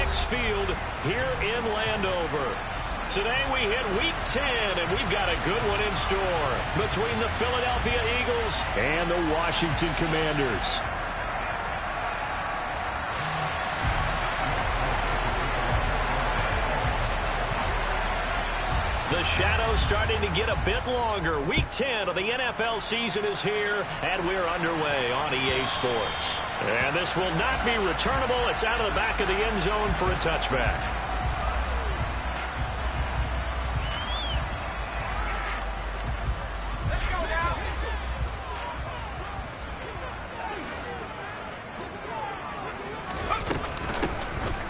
FedEx Field here in Landover. Today we hit Week 10, and we've got a good one in store between the Philadelphia Eagles and the Washington Commanders. The shadow's starting to get a bit longer. Week 10 of the NFL season is here, and we're underway on EA Sports. And this will not be returnable. It's out of the back of the end zone for a touchback.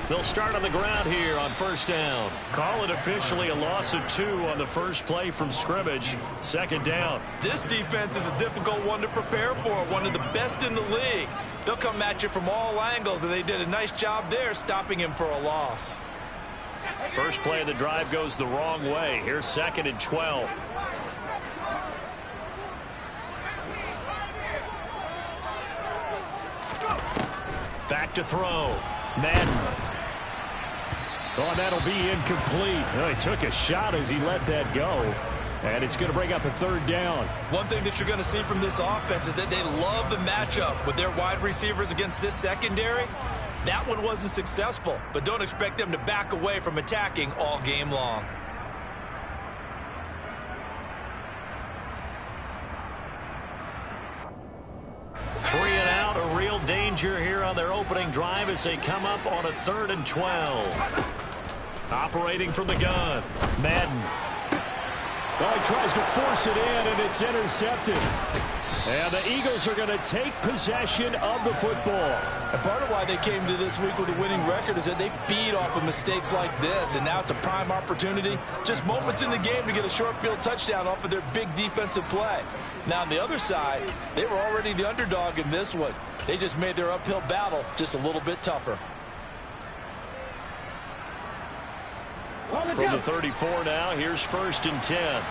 They'll start on the ground here on first down. Call it officially a loss of 2 on the first play from scrimmage. Second down. This defense is a difficult one to prepare for, one of the best in the league. They'll come at you from all angles, and they did a nice job there stopping him for a loss. First play of the drive goes the wrong way. Here's 2nd and 12. Back to throw. Madden. Oh, that'll be incomplete. Well, he took a shot as he let that go. And it's going to bring up a 3rd down. One thing that you're going to see from this offense is that they love the matchup with their wide receivers against this secondary. That one wasn't successful, but don't expect them to back away from attacking all game long. Three and out, a real danger here on their opening drive as they come up on a 3rd and 12. Operating from the gun, Madden. Well, he tries to force it in, and it's intercepted. And the Eagles are going to take possession of the football. And part of why they came to this week with a winning record is that they feed off of mistakes like this, and now it's a prime opportunity. Just moments in the game to get a short field touchdown off of their big defensive play. Now, on the other side, they were already the underdog in this one. They just made their uphill battle just a little bit tougher. From the 34 now, here's 1st and 10.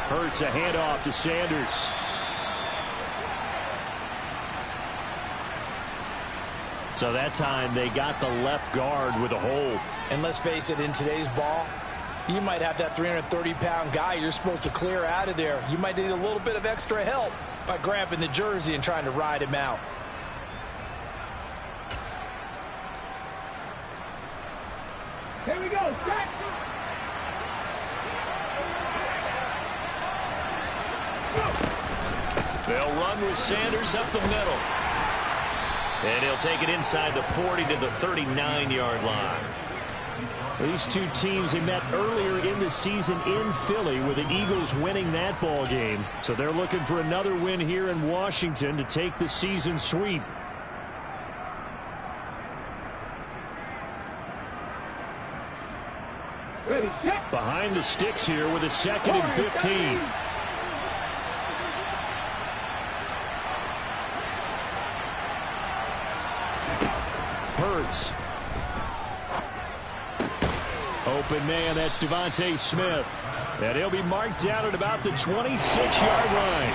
Hurts a handoff to Sanders. So that time they got the left guard with a hold. And let's face it, in today's ball, you might have that 330-pound guy you're supposed to clear out of there. You might need a little bit of extra help by grabbing the jersey and trying to ride him out. Here we go. Set. They'll run with Sanders up the middle. And he'll take it inside the 40 to the 39-yard line. These two teams, they met earlier in the season in Philly with the Eagles winning that ball game. So they're looking for another win here in Washington to take the season sweep. Behind the sticks here with a 2nd and 15. Hurts. Open man, that's Devontae Smith. And he'll be marked down at about the 26-yard line.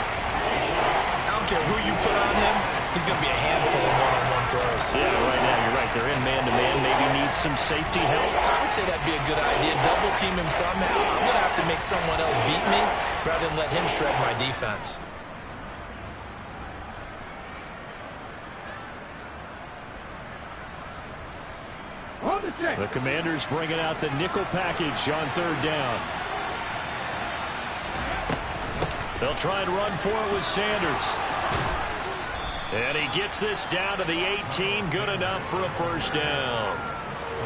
I don't care who you put on him, he's going to be a handful of one-on-one throws. Yeah, right now you're right. They're in man-to-man. Maybe needs some safety help. I would say that'd be a good idea. Double team him somehow. I'm going to have to make someone else beat me rather than let him shred my defense. The Commanders bringing out the nickel package on 3rd down. They'll try and run for it with Sanders. And he gets this down to the 18. Good enough for a 1st down.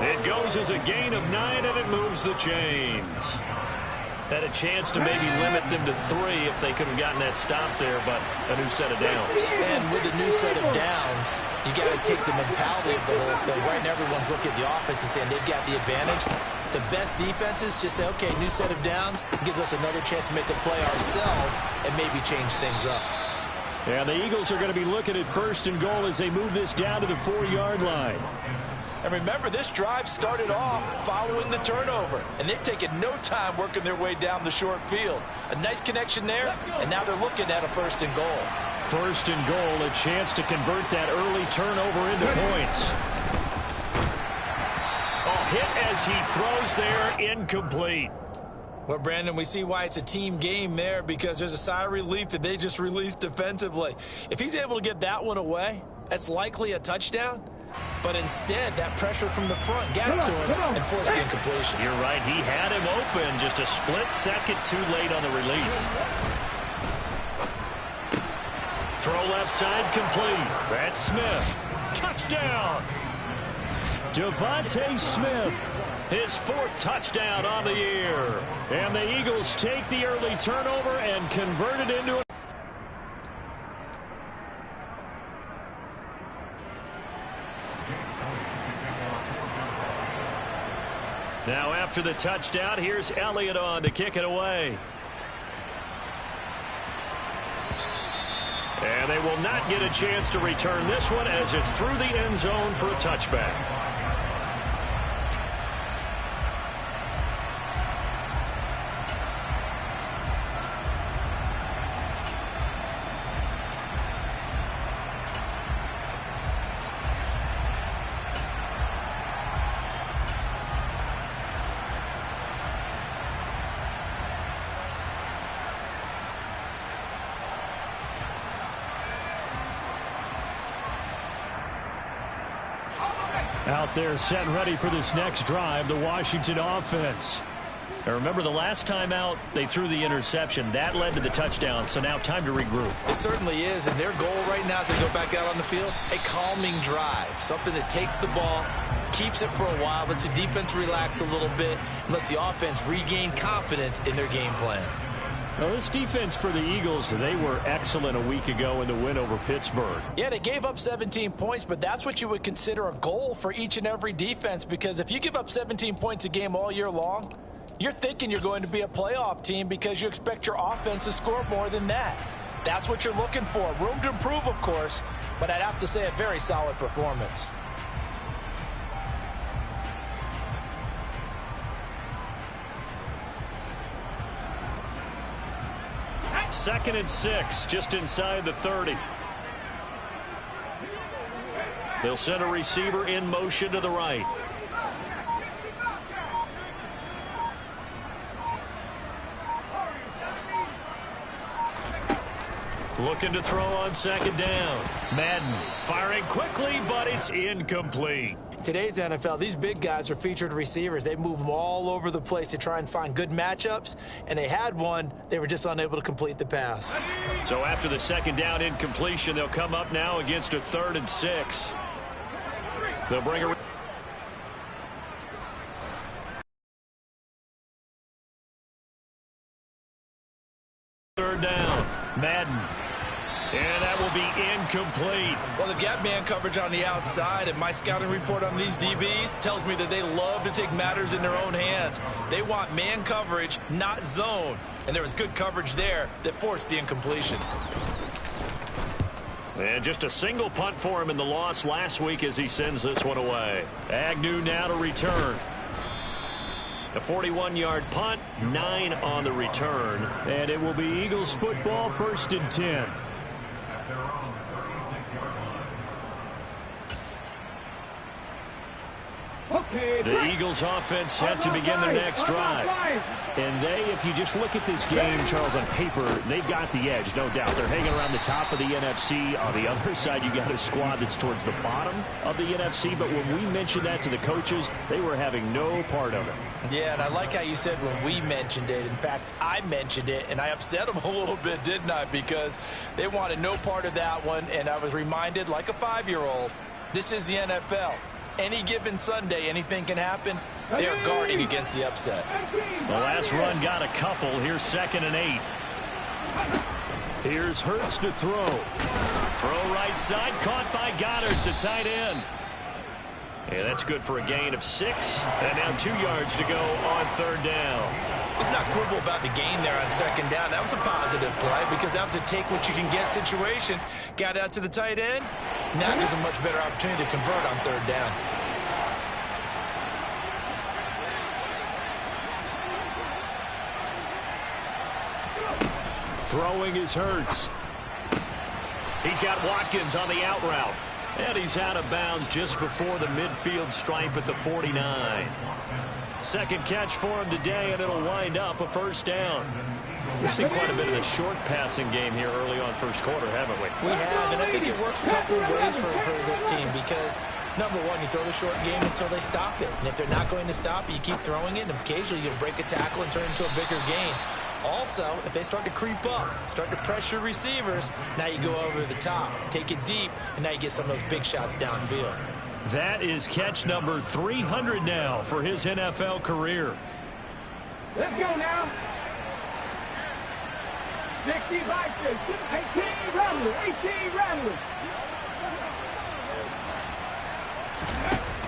It goes as a gain of 9, and it moves the chains. Had a chance to maybe limit them to 3 if they could have gotten that stop there, but a new set of downs. And with a new set of downs, you got to take the mentality of the whole thing. Right now, everyone's looking at the offense and saying they've got the advantage. The best defenses just say, okay, new set of downs, gives us another chance to make a play ourselves and maybe change things up. Yeah, the Eagles are going to be looking at 1st and goal as they move this down to the 4-yard line. And remember, this drive started off following the turnover, and they've taken no time working their way down the short field. A nice connection there, and now they're looking at a 1st and goal. First and goal, a chance to convert that early turnover into points. Hit as he throws there, incomplete. Well, Brandon, we see why it's a team game there, because there's a sigh of relief that they just released defensively. If he's able to get that one away, that's likely a touchdown. But instead, that pressure from the front got to him and forced the incompletion. You're right. He had him open, just a split second too late on the release. Throw left side complete. That's Smith. Touchdown. Devontae Smith, his 4th touchdown on the year. And the Eagles take the early turnover and convert it into a... Now after the touchdown, here's Elliott on to kick it away. And they will not get a chance to return this one as it's through the end zone for a touchback. Out there set and ready for this next drive, the Washington offense. Now remember, the last time out, they threw the interception. That led to the touchdown, so now time to regroup. It certainly is, and their goal right now as they go back out on the field, a calming drive, something that takes the ball, keeps it for a while, lets the defense relax a little bit, and lets the offense regain confidence in their game plan. Well, this defense for the Eagles, they were excellent a week ago in the win over Pittsburgh. Yeah, they gave up 17 points, but that's what you would consider a goal for each and every defense, because if you give up 17 points a game all year long, you're thinking you're going to be a playoff team because you expect your offense to score more than that. That's what you're looking for. Room to improve, of course, but I'd have to say a very solid performance. Second and 6, just inside the 30. They'll send a receiver in motion to the right. Looking to throw on second down. Madden firing quickly, but it's incomplete. Today's NFL, these big guys are featured receivers. They move them all over the place to try and find good matchups, and they had one. They were just unable to complete the pass. So after the second down incompletion, they'll come up now against a 3rd and 6. They'll bring a... Third down. Madden. And that will be incomplete. Well, they've got man coverage on the outside, and my scouting report on these DBs tells me that they love to take matters in their own hands. They want man coverage, not zone. And there was good coverage there that forced the incompletion. And just a single punt for him in the loss last week as he sends this one away. Agnew now to return. A 41-yard punt, 9 on the return. And it will be Eagles football, 1st and 10. The Eagles offense set to begin their next drive. And they, if you just look at this game, Charles, on paper, they've got the edge, no doubt. They're hanging around the top of the NFC. On the other side, you got a squad that's towards the bottom of the NFC. But when we mentioned that to the coaches, they were having no part of it. Yeah, and I like how you said when we mentioned it. In fact, I mentioned it, and I upset them a little bit, didn't I? Because they wanted no part of that one, and I was reminded, like a 5-year-old, this is the NFL. Any given Sunday, anything can happen. They are guarding against the upset. The last run got a couple. Here's 2nd and 8. Here's Hurts to throw. Throw right side, caught by Goddard, the tight end. Yeah, that's good for a gain of 6. And now 2 yards to go on 3rd down. Let's not quibble about the gain there on 2nd down. That was a positive play because that was a take-what-you-can-get situation. Got out to the tight end. Now gives a much better opportunity to convert on 3rd down. Throwing is Hurts. He's got Watkins on the out route. And he's out of bounds just before the midfield stripe at the 49. Second catch for him today, and it'll wind up a first down. We've seen quite a bit of the short passing game here early on first quarter, haven't we? We have, and I think it works a couple of ways for this team because, number one, you throw the short game until they stop it. And if they're not going to stop it, you keep throwing it, and occasionally you'll break a tackle and turn it into a bigger gain. Also, if they start to creep up, start to pressure receivers, now you go over the top, take it deep, and now you get some of those big shots downfield. That is catch number 300 now for his NFL career. Let's go now. 60 Vikings, 18 Ramblers, 18 Ramblers.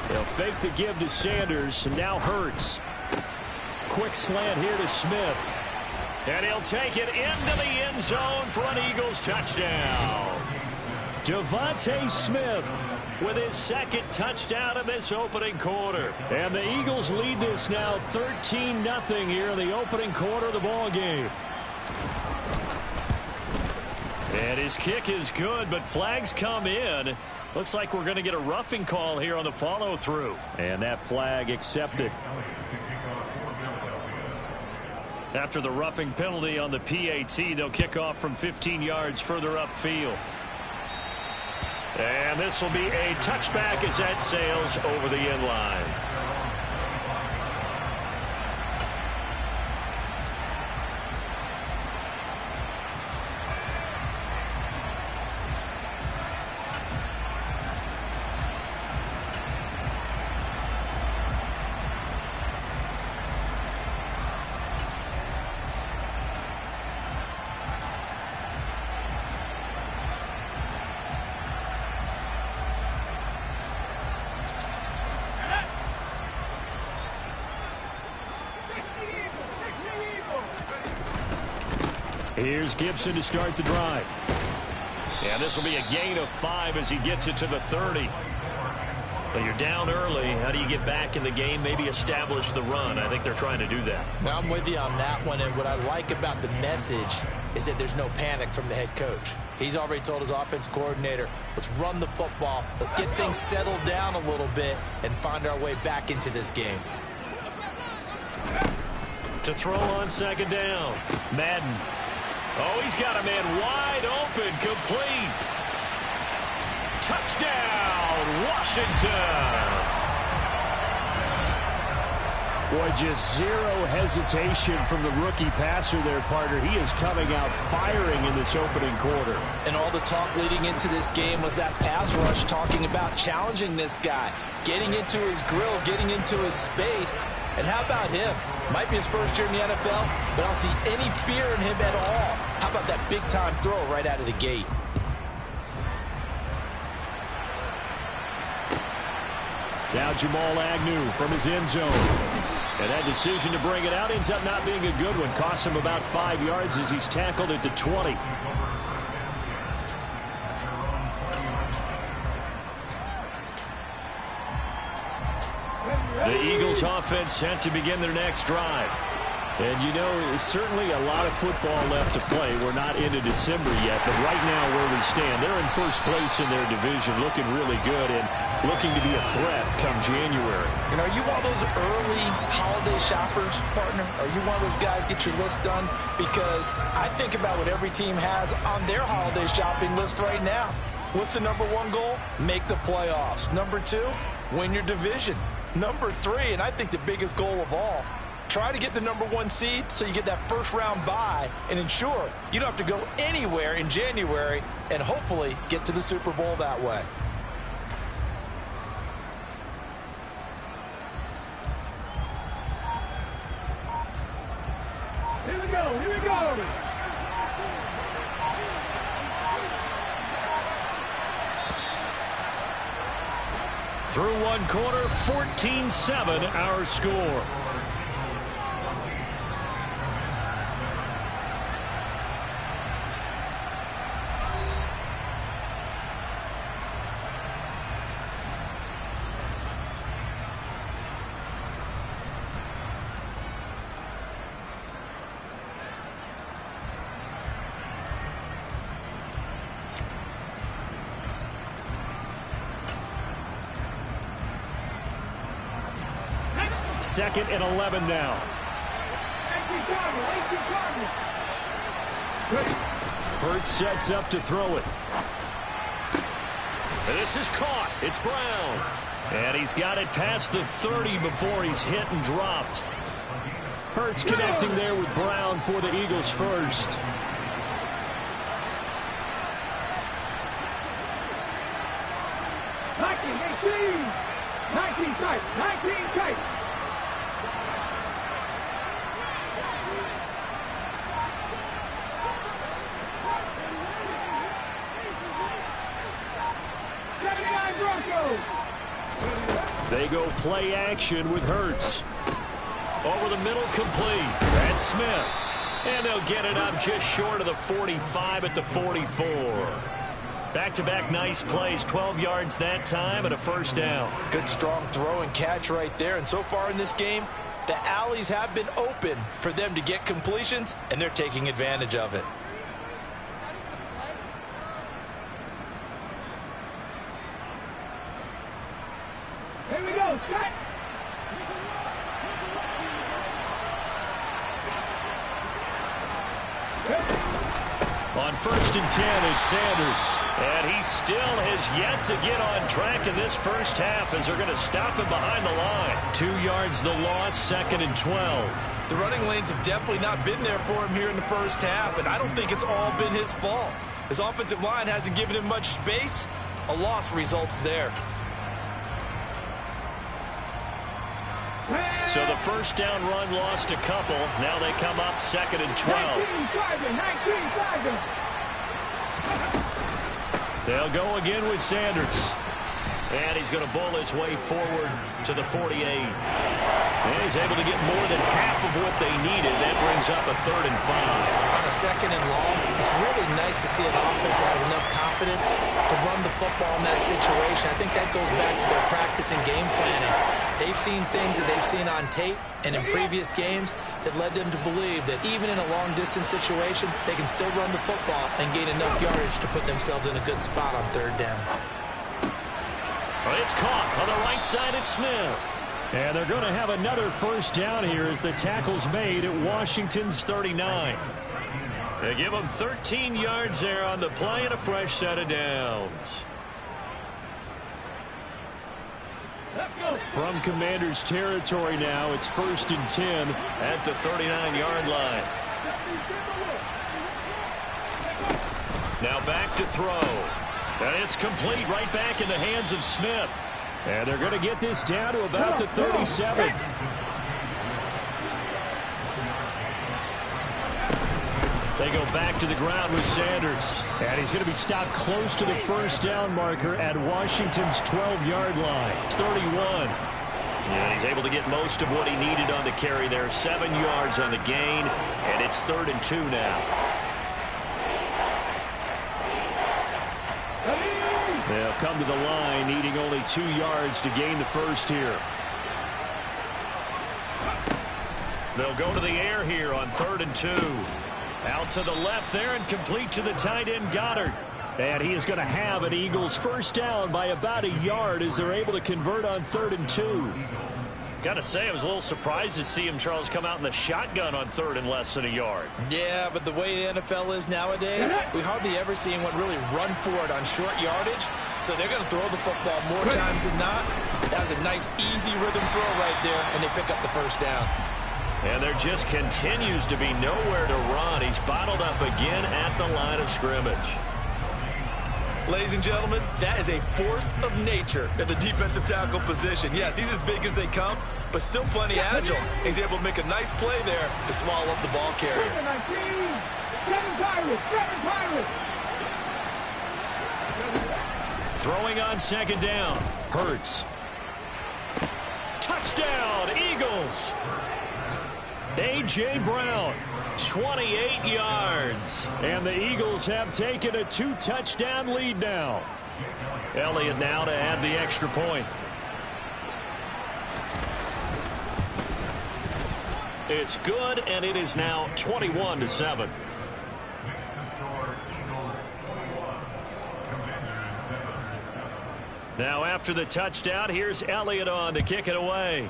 They'll fake the give to Sanders, and now Hurts. Quick slant here to Smith. And he'll take it into the end zone for an Eagles touchdown. Devontae Smith with his second touchdown of this opening quarter. And the Eagles lead this now 13-0 here in the opening quarter of the ball game. And his kick is good, but flags come in. Looks like we're going to get a roughing call here on the follow-through. And that flag accepted. After the roughing penalty on the PAT, they'll kick off from 15 yards further upfield. And this will be a touchback as that sails over the end line. Here's Gibson to start the drive. And this will be a gain of 5 as he gets it to the 30. But you're down early. How do you get back in the game? Maybe establish the run. I think they're trying to do that. Now, I'm with you on that one, and what I like about the message is that there's no panic from the head coach. He's already told his offensive coordinator, let's run the football, let's get things settled down a little bit and find our way back into this game. To throw on second down, Madden. Oh, he's got a man wide open, complete. Touchdown, Washington. Boy, just zero hesitation from the rookie passer there, partner. He is coming out firing in this opening quarter. And all the talk leading into this game was that pass rush talking about challenging this guy, getting into his grill, getting into his space. And how about him? Might be his first year in the NFL, but I don't see any fear in him at all. How about that big-time throw right out of the gate? Now Jamal Agnew from his end zone. And that decision to bring it out ends up not being a good one. Costs him about 5 yards as he's tackled at the 20. The Eagles offense set to begin their next drive. And, you know, certainly a lot of football left to play. We're not into December yet, but right now where we stand, they're in first place in their division, looking really good and looking to be a threat come January. And are you one of those early holiday shoppers, partner? Are you one of those guys get your list done? Because I think about what every team has on their holiday shopping list right now. What's the number one goal? Make the playoffs. Number 2, win your division. Number 3, and I think the biggest goal of all, try to get the number 1 seed so you get that first round bye and ensure you don't have to go anywhere in January and hopefully get to the Super Bowl that way. Here we go, here we go. Through one quarter, 14-7 our score. 2nd and 11 now. Hurts sets up to throw it. This is caught. It's Brown. And he's got it past the 30 before he's hit and dropped. Hurts connecting there with Brown for the Eagles first. They go play action with Hurts. Over the middle, complete. That's Smith. And they'll get it up just short of the 45 at the 44. Back-to-back nice plays, 12 yards that time and a first down. Good strong throw and catch right there. And so far in this game, the alleys have been open for them to get completions, and they're taking advantage of it. Here we go, set. On 1st and 10, it's Sanders. And he still has yet to get on track in this first half as they're going to stop him behind the line. 2 yards the loss, 2nd and 12. The running lanes have definitely not been there for him here in the first half, and I don't think it's all been his fault. His offensive line hasn't given him much space. A loss results there. So the first down run lost a couple. Now they come up 2nd and 12. 19, They'll go again with Sanders. And he's going to bull his way forward to the 48. And he's able to get more than half of what they needed. That brings up a 3rd and 5. On a 2nd and long, it's really nice to see an offense that has enough confidence to run the football in that situation. I think that goes back to their practice and game planning. They've seen things that they've seen on tape and in previous games that led them to believe that even in a long-distance situation, they can still run the football and gain enough yardage to put themselves in a good spot on 3rd down. It's caught on the right side at Smith. And they're going to have another first down here as the tackle's made at Washington's 39. They give them 13 yards there on the play and a fresh set of downs. From Commanders territory now, it's 1st and 10 at the 39-yard line. Now back to throw. And it's complete right back in the hands of Smith. And they're going to get this down to about the 37. They go back to the ground with Sanders. And he's going to be stopped close to the first down marker at Washington's 12-yard line. 31. And he's able to get most of what he needed on the carry there. 7 yards on the gain. And it's 3rd and 2 now. They'll come to the line needing only 2 yards to gain the first here. They'll go to the air here on 3rd and 2. Out to the left there and complete to the tight end Goddard. And he is going to have an Eagles first down by about a yard as they're able to convert on 3rd and 2. Got to say, I was a little surprised to see him, Charles, come out in the shotgun on 3rd and less than a yard. Yeah, but the way the NFL is nowadays, we hardly ever see anyone really run for it on short yardage. So they're going to throw the football more times than not. That was a nice, easy rhythm throw right there, and they pick up the first down. And there just continues to be nowhere to run. He's bottled up again at the line of scrimmage. Ladies and gentlemen, that is a force of nature at the defensive tackle position. Yes, he's as big as they come, but still plenty agile. He's able to make a nice play there to swallow up the ball carrier. 7 Pirates. Throwing on 2nd down. Hurts. Touchdown, Eagles. A.J. Brown, 28 yards. And the Eagles have taken a 2-touchdown lead now. Elliott now to add the extra point. It's good, and it is now 21-7. Now after the touchdown, here's Elliott on to kick it away.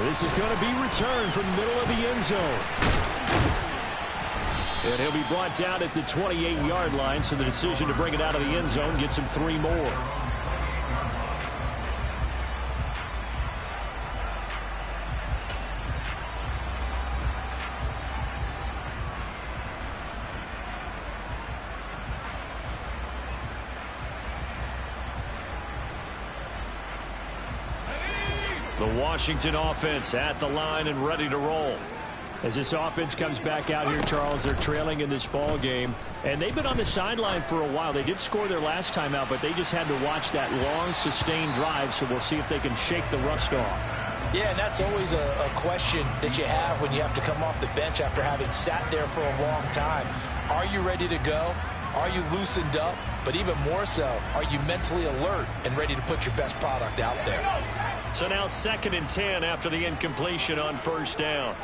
This is going to be returned from the middle of the end zone. And he'll be brought down at the 28-yard line, so the decision to bring it out of the end zone gets him 3 more. The Washington offense at the line and ready to roll. As this offense comes back out here, Charles, they're trailing in this ball game, and they've been on the sideline for a while. They did score their last time out, but they just had to watch that long, sustained drive, so we'll see if they can shake the rust off. Yeah, and that's always a question that you have when you have to come off the bench after having sat there for a long time. Are you ready to go? Are you loosened up? But even more so, are you mentally alert and ready to put your best product out there? So now 2nd and 10 after the incompletion on 1st down.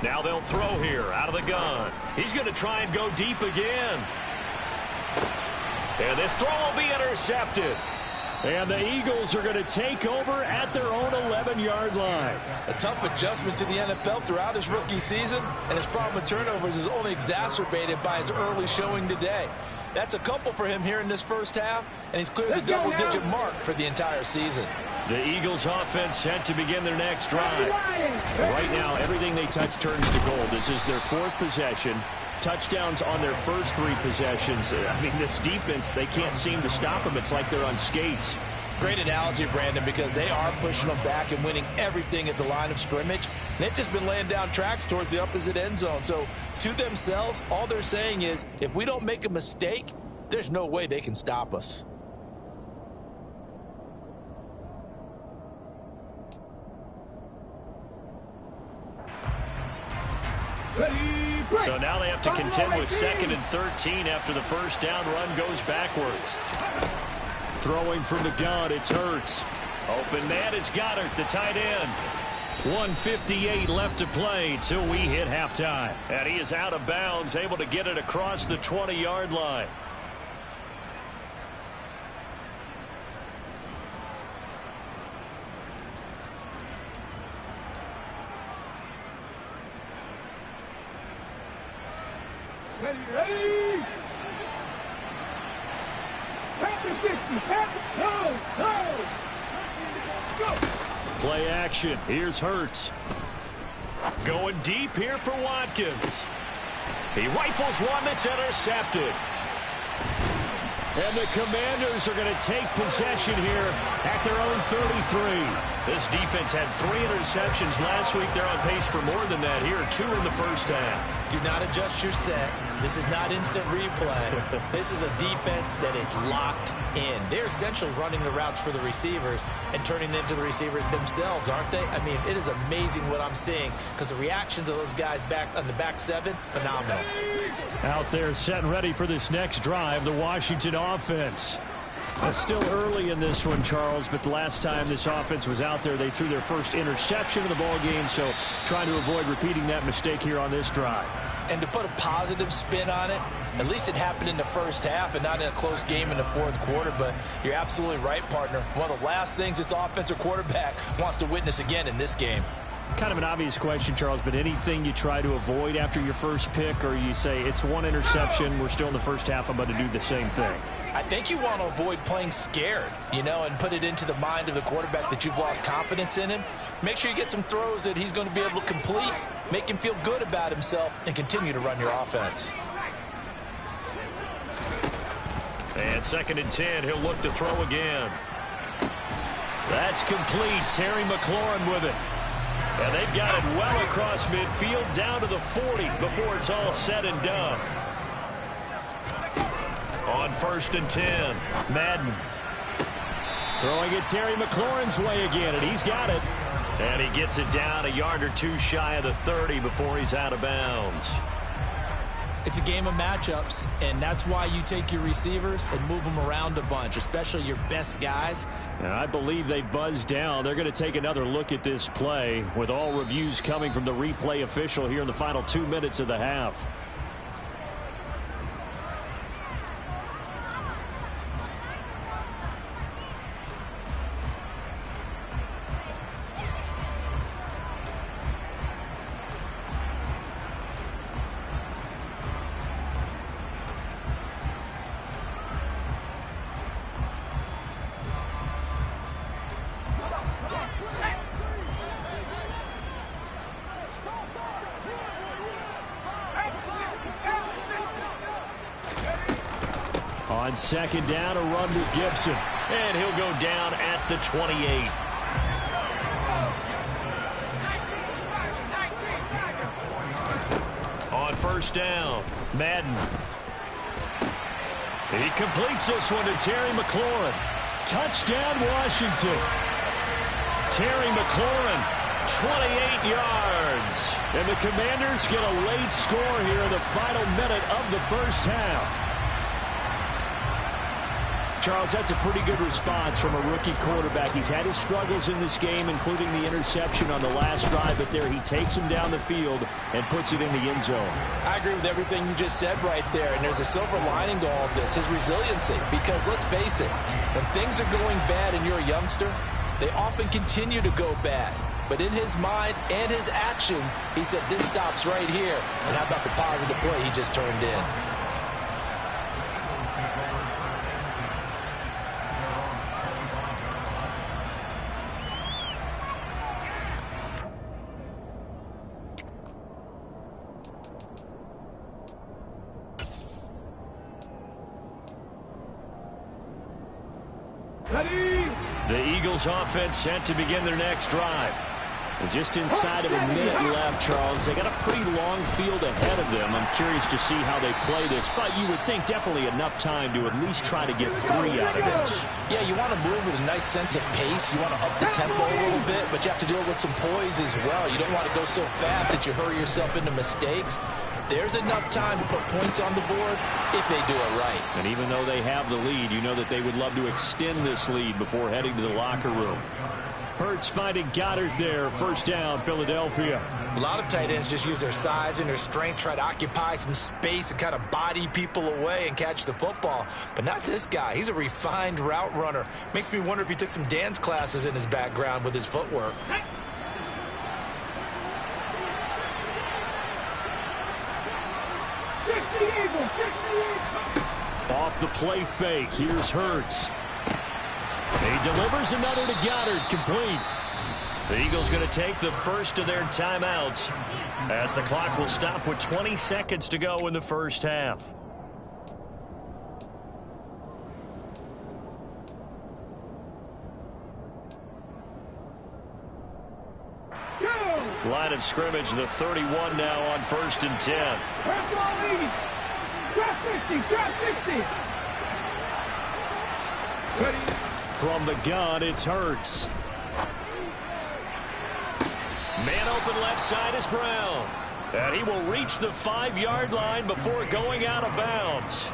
Now they'll throw here out of the gun. He's going to try and go deep again. And this throw will be intercepted. And the Eagles are going to take over at their own 11-yard line. A tough adjustment to the NFL throughout his rookie season, and his problem with turnovers is only exacerbated by his early showing today. That's a couple for him here in this first half, and he's cleared the double-digit mark for the entire season. The Eagles offense set to begin their next drive. Right now, everything they touch turns to gold. This is their 4th possession. Touchdowns on their first 3 possessions. I mean, this defense, they can't seem to stop them. It's like they're on skates. Great analogy, Brandon, because they are pushing them back and winning everything at the line of scrimmage. They've just been laying down tracks towards the opposite end zone. So, to themselves, all they're saying is, if we don't make a mistake, there's no way they can stop us. So now they have to contend with 2nd and 13 after the first down run goes backwards. Throwing from the gun, it's Hurts. Open man is Goddard, the tight end. 1:58 left to play till we hit halftime. And he is out of bounds, able to get it across the 20-yard line. Ready? Back to 60. Back. Go. Play action. Here's Hurts. Going deep here for Watkins. He rifles one that's intercepted. And the Commanders are going to take possession here at their own 33. This defense had 3 interceptions last week. They're on pace for more than that here. 2 in the first half. Do not adjust your set. This is not instant replay. This is a defense that is locked in. They're essentially running the routes for the receivers and turning them into the receivers themselves, aren't they? I mean, it is amazing what I'm seeing because the reactions of those guys back on the back 7, phenomenal. Out there set and ready for this next drive, the Washington offense. Still early in this one, Charles, but the last time this offense was out there, they threw their first interception of the ball game, so trying to avoid repeating that mistake here on this drive. And to put a positive spin on it, at least it happened in the first half and not in a close game in the 4th quarter, but you're absolutely right, partner. One of the last things this offensive quarterback wants to witness again in this game. Kind of an obvious question, Charles, but anything you try to avoid after your first pick, or you say it's 1 interception, we're still in the first half, I'm going to do the same thing? I think you want to avoid playing scared, and put it into the mind of the quarterback that you've lost confidence in him. Make sure you get some throws that he's going to be able to complete, make him feel good about himself, and continue to run your offense. And 2nd and 10, he'll look to throw again. That's complete. Terry McLaurin with it. And they've got it well across midfield down to the 40 before it's all said and done. On 1st and 10, Madden. Throwing it Terry McLaurin's way again, and he's got it. And he gets it down a yard or 2 shy of the 30 before he's out of bounds. It's a game of matchups, and that's why you take your receivers and move them around a bunch, especially your best guys. And I believe they buzzed down. They're going to take another look at this play with all reviews coming from the replay official here in the final 2 minutes of the half. On second down, a run with Gibson. And he'll go down at the 28. On first down, Madden. He completes this one to Terry McLaurin. Touchdown, Washington. Terry McLaurin, 28 yards. And the Commanders get a late score here in the final minute of the first half. Charles, that's a pretty good response from a rookie quarterback. He's had his struggles in this game, including the interception on the last drive, but there he takes him down the field and puts it in the end zone. I agree with everything you just said right there, and there's a silver lining to all of this, his resiliency. Because let's face it, when things are going bad and you're a youngster, they often continue to go bad. But in his mind and his actions, he said, this stops right here. And how about the positive play he just turned in? The Eagles offense set to begin their next drive. And just inside of a minute left, Charles. They got a pretty long field ahead of them. I'm curious to see how they play this, but you would think definitely enough time to at least try to get 3 out of this. Yeah, you want to move with a nice sense of pace. You want to up the tempo a little bit, but you have to do it with some poise as well. You don't want to go so fast that you hurry yourself into mistakes. There's enough time to put points on the board if they do it right. And even though they have the lead, you know that they would love to extend this lead before heading to the locker room. Hurts finding Goddard there. First down, Philadelphia. A lot of tight ends just use their size and their strength, try to occupy some space and kind of body people away and catch the football. But not this guy. He's a refined route runner. Makes me wonder if he took some dance classes in his background with his footwork. Off the play fake. Here's Hurts. He delivers another to Goddard, complete. The Eagles going to take the first of their timeouts as the clock will stop with 20 seconds to go in the first half. Line of scrimmage, the 31 now on 1st and 10. From the gun, it's Hurts. Man open left side is Brown. And he will reach the 5-yard line before going out of bounds.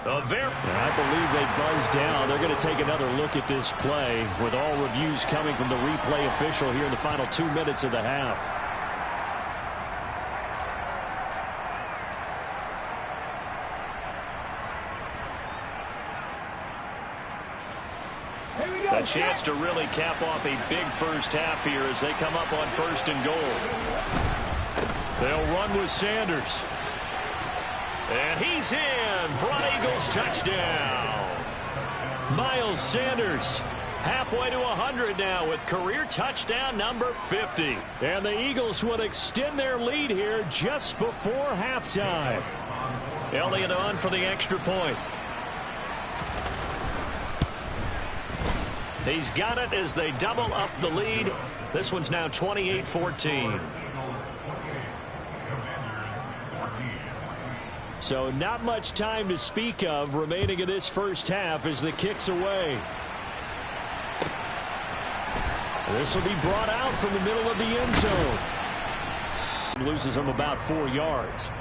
I believe they buzzed down. They're going to take another look at this play with all reviews coming from the replay official here in the final 2 minutes of the half. A chance to really cap off a big first half here as they come up on 1st and goal. They'll run with Sanders. And he's in for an Eagles touchdown. Miles Sanders halfway to 100 now with career touchdown number 50. And the Eagles would extend their lead here just before halftime. Elliott on for the extra point. He's got it as they double up the lead. This one's now 28-14. So not much time to speak of remaining in this first half as the kick's away. This will be brought out from the middle of the end zone. Loses him about 4 yards.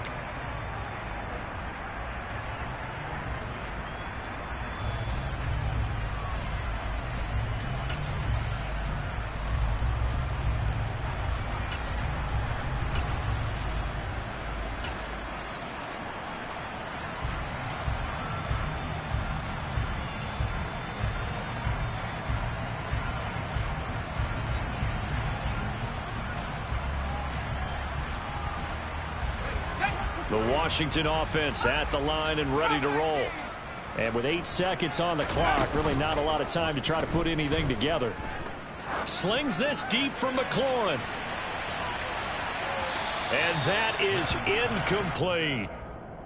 The Washington offense at the line and ready to roll. And with 8 seconds on the clock, really not a lot of time to try to put anything together. Slings this deep from McLaurin. And that is incomplete.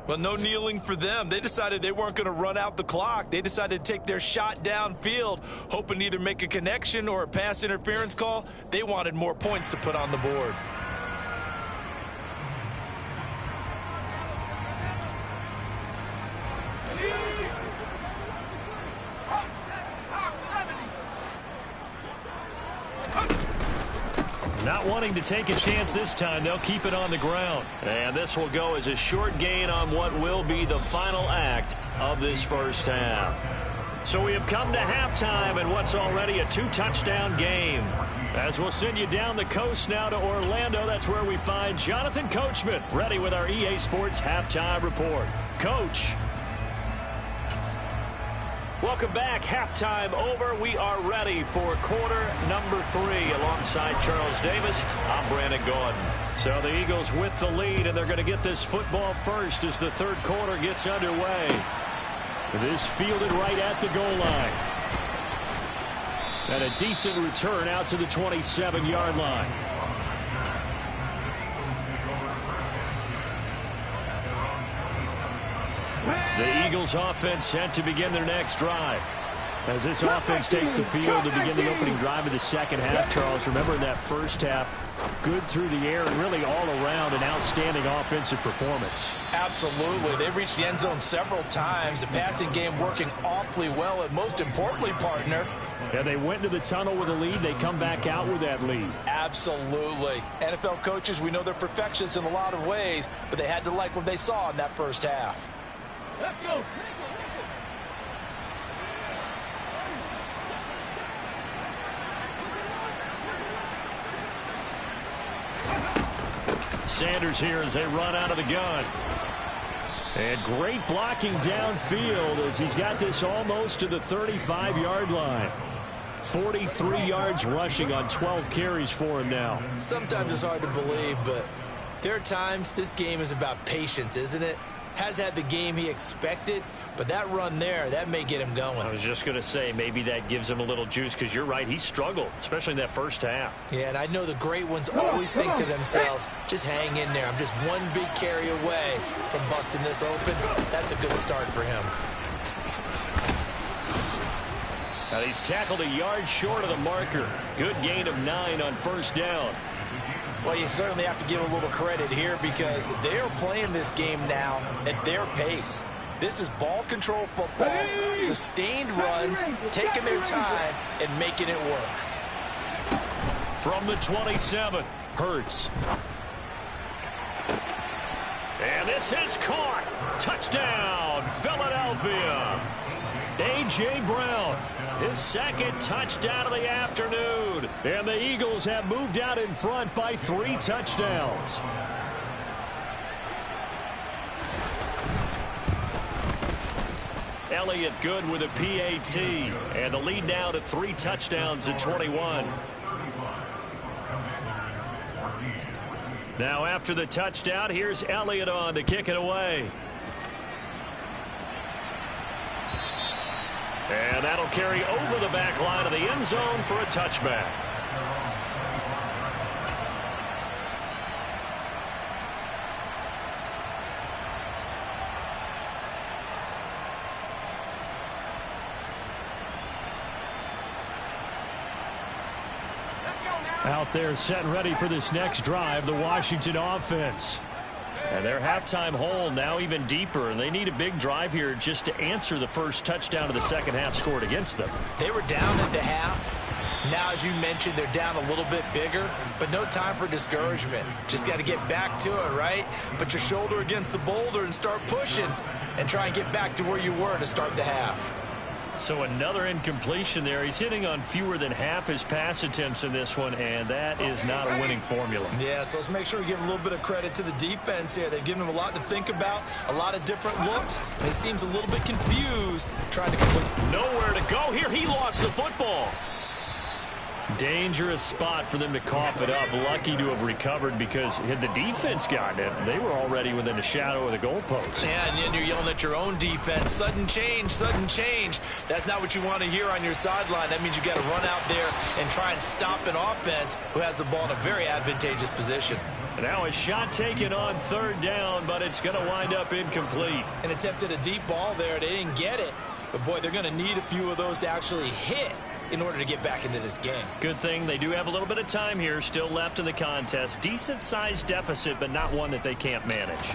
Well, no kneeling for them. They decided they weren't going to run out the clock. They decided to take their shot downfield, hoping to either make a connection or a pass interference call. They wanted more points to put on the board. Not wanting to take a chance this time, they'll keep it on the ground. And this will go as a short gain on what will be the final act of this first half. So we have come to halftime in what's already a 2-touchdown game. As we'll send you down the coast now to Orlando, that's where we find Jonathan Coachman, ready with our EA Sports Halftime Report. Coach. Welcome back. Halftime over. We are ready for quarter number 3 alongside Charles Davis. I'm Brandon Gordon. So the Eagles with the lead, and they're going to get this football first as the third quarter gets underway. This fielded right at the goal line. And a decent return out to the 27-yard line. The Eagles offense set to begin their next drive. As this offense takes the field to begin the opening drive of the second half, Charles, remember in that first half, good through the air and really all around an outstanding offensive performance. Absolutely. They've reached the end zone several times. The passing game working awfully well, and most importantly, partner, and they went to the tunnel with a lead. They come back out with that lead. Absolutely. NFL coaches, we know they're perfectionists in a lot of ways, but they had to like what they saw in that first half. Let's go. Sanders here as they run out of the gun. And great blocking downfield as he's got this almost to the 35-yard line. 43 yards rushing on 12 carries for him now. Sometimes it's hard to believe, but there are times this game is about patience, isn't it? Has had the game he expected, but that run there, that may get him going. I was just going to say, maybe that gives him a little juice, because you're right, he struggled, especially in that first half. Yeah, and I know the great ones always think to themselves, just hang in there. I'm just one big carry away from busting this open. That's a good start for him. Now he's tackled a yard short of the marker. Good gain of 9 on first down. Well, you certainly have to give a little credit here because they are playing this game now at their pace. This is ball control football, sustained runs, taking their time and making it work. From the 27, Hurts. And this is caught. Touchdown, Philadelphia. A.J. Brown, his second touchdown of the afternoon. And the Eagles have moved out in front by 3 touchdowns. Elliott good with a PAT. And the lead now to 3 touchdowns at 21. Now after the touchdown, here's Elliott on to kick it away. And that'll carry over the back line of the end zone for a touchback. Out there set and ready for this next drive, the Washington offense. And their halftime hole now even deeper, and they need a big drive here just to answer the first touchdown of the second half scored against them. They were down at the half. Now, as you mentioned, they're down a little bit bigger, but no time for discouragement. Just got to get back to it, right? Put your shoulder against the boulder and start pushing and try and get back to where you were to start the half. So another incompletion there. He's hitting on fewer than half his pass attempts in this one, and that is not a winning formula. Yeah, so let's make sure we give a little bit of credit to the defense here. They've given him a lot to think about, a lot of different looks, and he seems a little bit confused trying to complete. Nowhere to go here. He lost the football. Dangerous spot for them to cough it up. Lucky to have recovered, because had the defense gotten it, they were already within a shadow of the goalpost. Yeah, and then you're yelling at your own defense. Sudden change, sudden change. That's not what you want to hear on your sideline. That means you got to run out there and try and stop an offense who has the ball in a very advantageous position. And now a shot taken on 3rd down, but it's going to wind up incomplete. And attempted a deep ball there. They didn't get it. But, boy, they're going to need a few of those to actually hit in order to get back into this game. Good thing they do have a little bit of time here still left in the contest. Decent-sized deficit, but not one that they can't manage.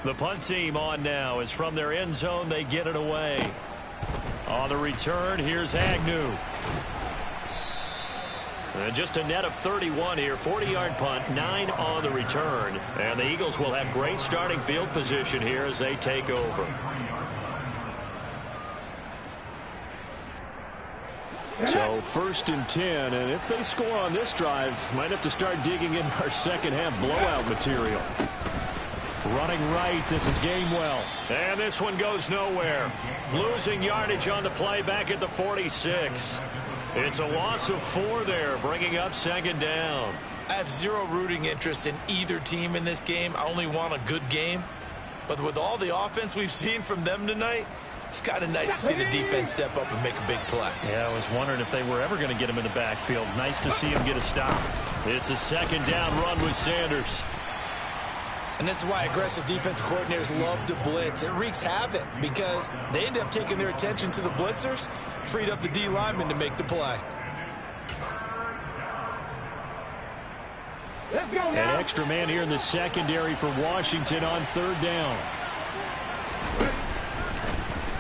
The punt team on now is from their end zone. They get it away. On the return, here's Agnew. And just a net of 31 here. 40-yard punt, 9 on the return. And the Eagles will have great starting field position here as they take over. So 1st and 10, and if they score on this drive, might have to start digging in our second-half blowout material. Running right, this is Gainwell. And this one goes nowhere. Losing yardage on the play back at the 46. It's a loss of 4 there, bringing up 2nd down. I have zero rooting interest in either team in this game. I only want a good game. But with all the offense we've seen from them tonight, it's kind of nice to see the defense step up and make a big play. Yeah, I was wondering if they were ever going to get him in the backfield. Nice to see him get a stop. It's a 2nd down run with Sanders. And this is why aggressive defensive coordinators love to blitz. It wreaks havoc because they end up taking their attention to the blitzers, freed up the D lineman to make the play. Let's go An now. extra man here in the secondary for Washington on 3rd down.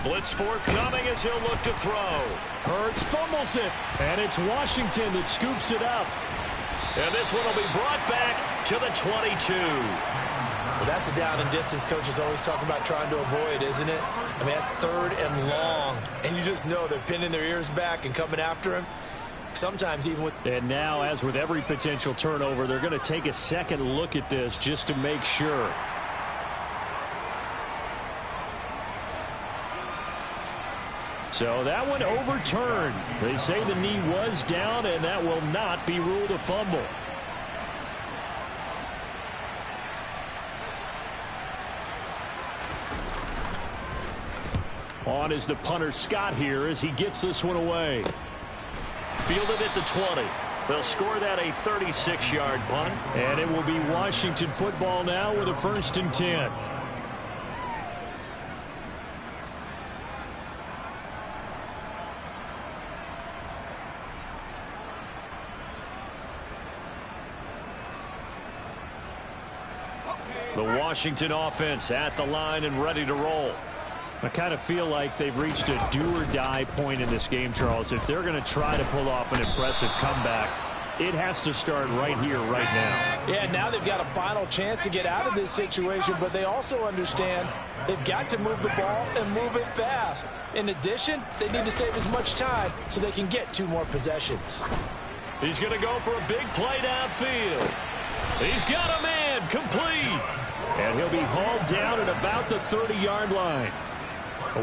Blitz forthcoming as he'll look to throw. Hurts fumbles it, and it's Washington that scoops it up. And this one will be brought back to the 22. Well, that's a down and distance coaches always talk about trying to avoid, isn't it? I mean, that's 3rd and long, and you just know they're pinning their ears back and coming after him. Sometimes even with... And now, as with every potential turnover, they're going to take a second look at this just to make sure. So that one overturned. They say the knee was down, and that will not be ruled a fumble. On is the punter Scott here as he gets this one away. Fielded at the 20. They'll score that a 36-yard punt. And it will be Washington football now with a 1st and 10. The Washington offense at the line and ready to roll. I kind of feel like they've reached a do-or-die point in this game, Charles. If they're going to try to pull off an impressive comeback, it has to start right here, right now. Yeah, now they've got a final chance to get out of this situation, but they also understand they've got to move the ball and move it fast. In addition, they need to save as much time so they can get 2 more possessions. He's going to go for a big play downfield. He's got a man, complete. And he'll be hauled down at about the 30-yard line.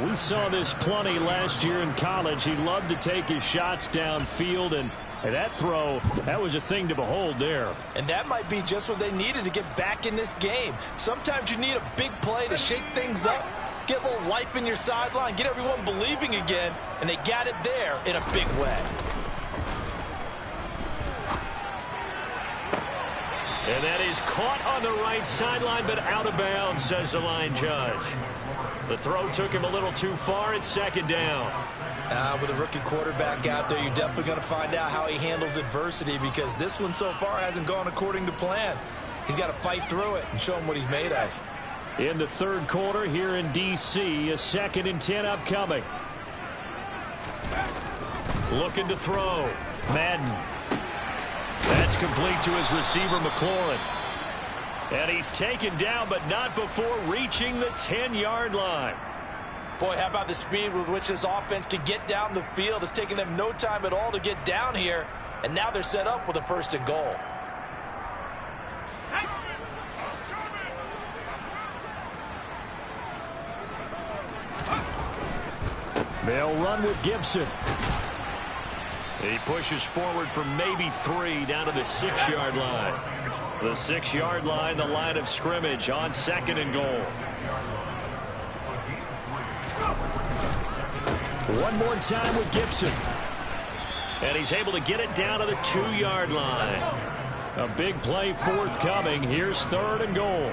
We saw this plenty last year in college. He loved to take his shots downfield, and that throw, that was a thing to behold there. And that might be just what they needed to get back in this game. Sometimes you need a big play to shake things up, get a little life in your sideline, get everyone believing again, and they got it there in a big way. And that is caught on the right sideline, but out of bounds, says the line judge. The throw took him a little too far. It's 2nd down. With a rookie quarterback out there, you're definitely going to find out how he handles adversity because this one so far hasn't gone according to plan. He's got to fight through it and show him what he's made of. In the 3rd quarter here in D.C., a 2nd and 10 upcoming. Looking to throw. Madden. That's complete to his receiver, McLaurin. And he's taken down, but not before reaching the 10-yard line. Boy, how about the speed with which this offense can get down the field? It's taken them no time at all to get down here, and now they're set up with a 1st and goal. They'll run with Gibson. He pushes forward for maybe 3 down to the 6-yard line. The 6-yard line, the line of scrimmage on 2nd and goal. One more time with Gibson. And he's able to get it down to the 2-yard line. A big play forthcoming. Here's 3rd and goal.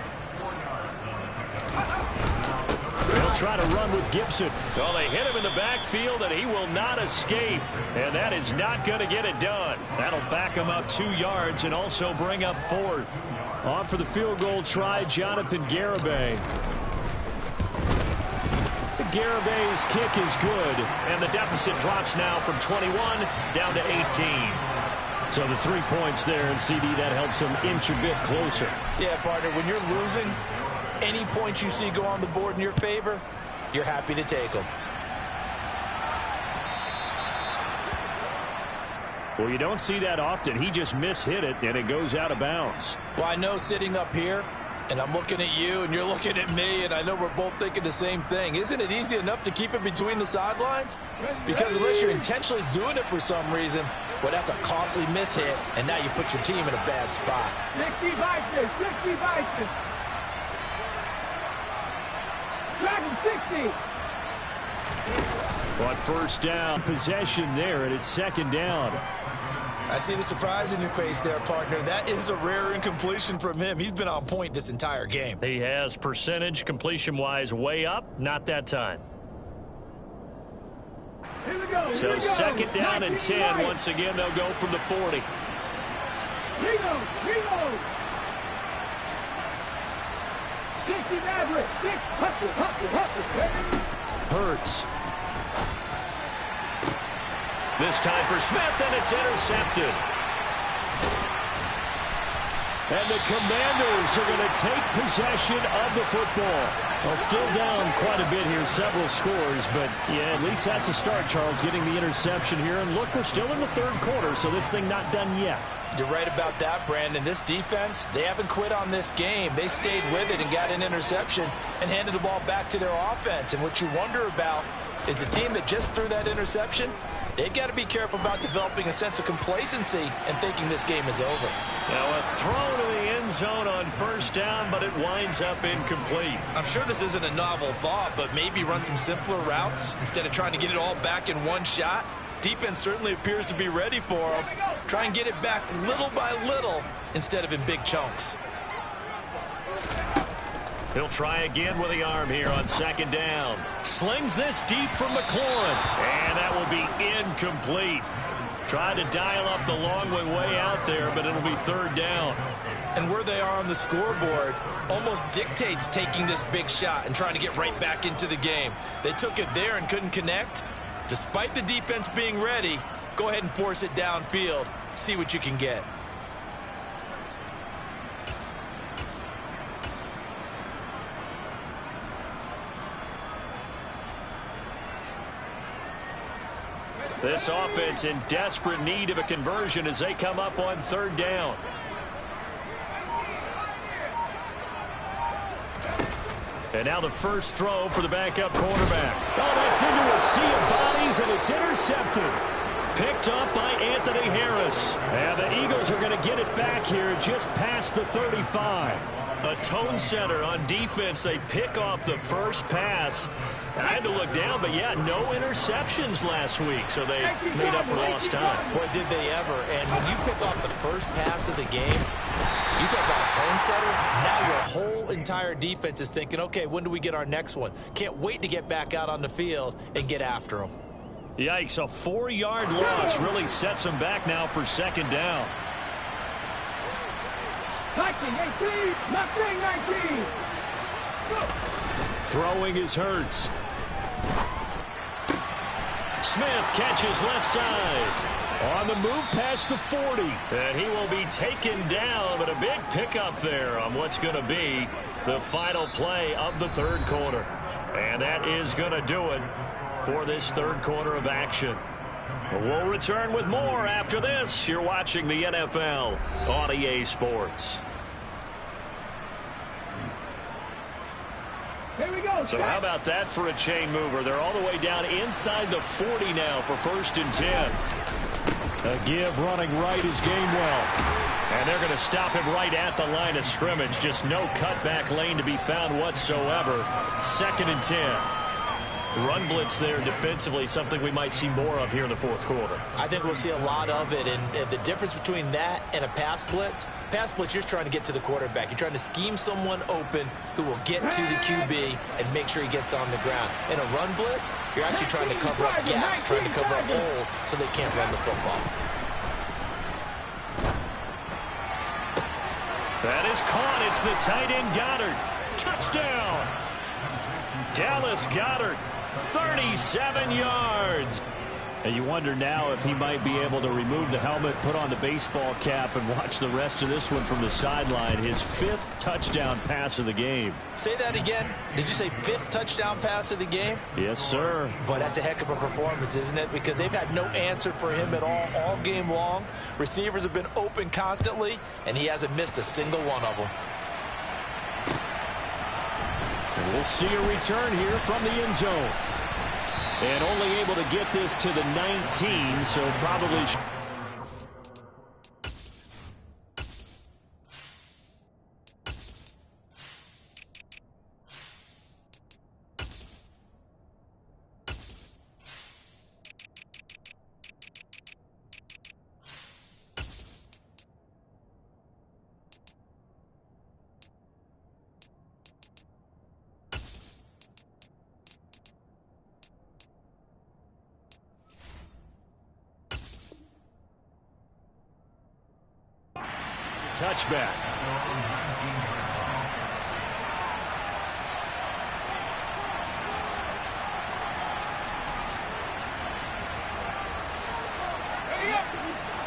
They'll try to run with Gibson. Well, they hit him in the backfield, and he will not escape. And that is not going to get it done. That'll back him up 2 yards and also bring up 4th. On for the field goal try, Jonathan Garibay. Garibay's kick is good. And the deficit drops now from 21 down to 18. So the 3 points there, and CD, that helps him inch a bit closer. Yeah, partner, when you're losing, any points you see go on the board in your favor, you're happy to take them. Well, you don't see that often. He just mishit it, and it goes out of bounds. Well, I know sitting up here, and I'm looking at you, and you're looking at me, and I know we're both thinking the same thing. Isn't it easy enough to keep it between the sidelines? Because unless you're intentionally doing it for some reason, well, that's a costly mishit, and now you put your team in a bad spot. 60 Vikings, 60 Vikings. Dragon 60. On 1st down, possession there, and it's 2nd down. I see the surprise in your face there, partner. That is a rare incompletion from him. He's been on point this entire game. He has percentage completion-wise way up. Not that time. Here we go. So 2nd down and 10. Right. Once again, they'll go from the 40. Reload. 60 Maverick. Hurts. This time for Smith, and it's intercepted. And the Commandos are going to take possession of the football. Well, still down quite a bit here, several scores, but yeah, at least that's a start, Charles, getting the interception here. And look, we're still in the 3rd quarter, so this thing not done yet. You're right about that, Brandon. This defense, they haven't quit on this game. They stayed with it and got an interception and handed the ball back to their offense. And what you wonder about is the team that just threw that interception, they've got to be careful about developing a sense of complacency and thinking this game is over. Now a throw to the end zone on 1st down, but it winds up incomplete. I'm sure this isn't a novel thought, but maybe run some simpler routes instead of trying to get it all back in one shot. Defense certainly appears to be ready for him. Try and get it back little by little instead of in big chunks. He'll try again with the arm here on 2nd down. Slings this deep from McLaurin, and that will be incomplete. Tried to dial up the long way out there, but it'll be 3rd down. And where they are on the scoreboard almost dictates taking this big shot and trying to get right back into the game. They took it there and couldn't connect. Despite the defense being ready, go ahead and force it downfield. See what you can get. This offense in desperate need of a conversion as they come up on 3rd down. And now the first throw for the backup quarterback. Oh, that's into a sea of bodies, and it's intercepted. Picked up by Anthony Harris. And the Eagles are going to get it back here just past the 35. A tone setter on defense. They pick off the first pass. I had to look down, but yeah, no interceptions last week, so they made up for lost time. Boy, did they ever. And when you pick off the first pass of the game, you talk about a tone setter. Now your whole entire defense is thinking, okay, when do we get our next one? Can't wait to get back out on the field and get after them. Yikes, a 4-yard loss really sets them back now for 2nd down. 19, 19. Throwing is Hurts. Smith catches left side. On the move past the 40. And he will be taken down, but a big pickup there on what's going to be the final play of the 3rd quarter. And that is going to do it for this 3rd quarter of action. We'll return with more after this. You're watching the NFL on EA Sports. Here we go. So how about that for a chain mover? They're all the way down inside the 40 now for 1st and 10. A give running right is Gainwell. And they're going to stop him right at the line of scrimmage. Just no cutback lane to be found whatsoever. 2nd and 10. Run blitz there defensively, something we might see more of here in the fourth quarter. I think we'll see a lot of it, and the difference between that and a pass blitz, you're just trying to get to the quarterback. You're trying to scheme someone open who will get to the QB and make sure he gets on the ground. In a run blitz, you're actually trying to cover up gaps, trying to cover up holes so they can't run the football. That is caught. It's the tight end Goddard. Touchdown. Dallas Goddard, 37 yards. And you wonder now if he might be able to remove the helmet, put on the baseball cap, and watch the rest of this one from the sideline. His 5th touchdown pass of the game. Say that again. Did you say 5th touchdown pass of the game? Yes, sir. But that's a heck of a performance, isn't it? Because they've had no answer for him at all game long. Receivers have been open constantly, and he hasn't missed a single one of them. And we'll see a return here from the end zone. And only able to get this to the 19, so probably... touchback.